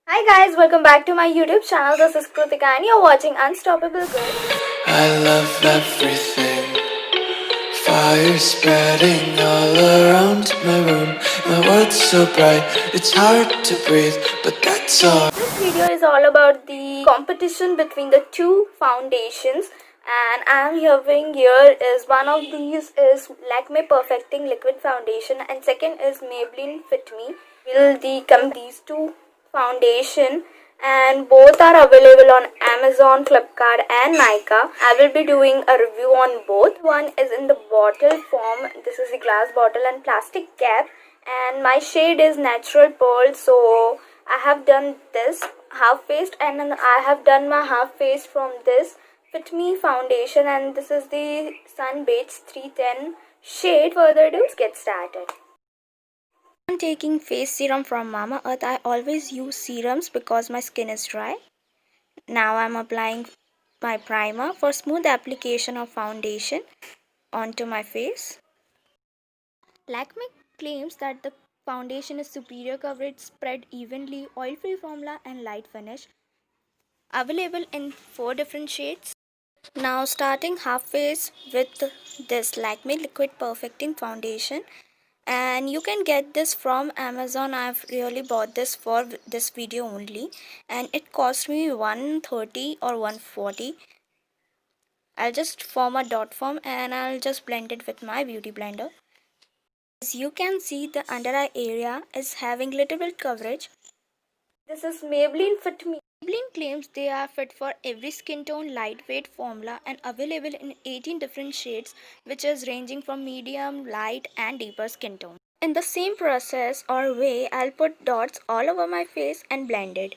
Hi guys, welcome back to my YouTube channel. This is Krutika and you're watching Unstoppable Girl. I love everything. Fire spreading all around my room. My world's so bright, it's hard to breathe, but that's all. This video is all about the competition between the two foundations, and I'm having here is one of these is Lakme Perfecting Liquid Foundation and second is Maybelline Fitme. Will these two foundation and both are available on Amazon, Flipkart and Nykaa. I will be doing a review on both. One is in the bottle form. This is a glass bottle and plastic cap, and my shade is natural pearl. So I have done this half face and then I have done my half face from this Fit Me foundation, and this is the Sun Beige 310 shade. Further ado, let's get started. I'm taking face serum from Mama Earth. I always use serums because my skin is dry. Now I'm applying my primer for smooth application of foundation onto my face. Lakme claims that the foundation is superior coverage, spread evenly, oil-free formula and light finish. Available in 4 different shades. Now starting half face with this Lakme Liquid Perfecting Foundation. And you can get this from Amazon. I've really bought this for this video only, and it cost me 130 or 140. I'll just form a dot form and I'll just blend it with my beauty blender. As you can see, the under eye area is having little bit coverage. This is Maybelline Fit Me. Maybelline claims they are fit for every skin tone, lightweight formula and available in 18 different shades, which is ranging from medium, light and deeper skin tone. In the same process or way, I'll put dots all over my face and blend it.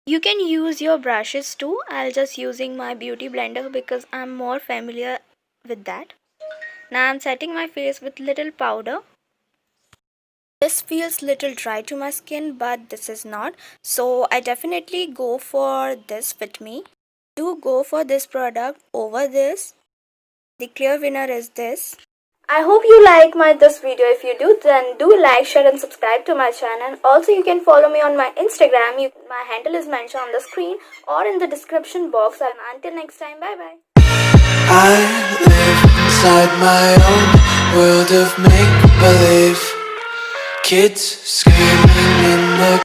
You can use your brushes too. I'll just using my beauty blender because I'm more familiar with that. Now I'm setting my face with little powder. This feels little dry to my skin, but this is not. So I definitely go for this Fit Me. Do go for this product over this. The clear winner is this. I hope you like this video. If you do, then do like, share and subscribe to my channel. Also, you can follow me on my Instagram. My handle is mentioned on the screen or in the description box. And until next time, bye bye. I live inside my own world of make-believe. Kids screaming in the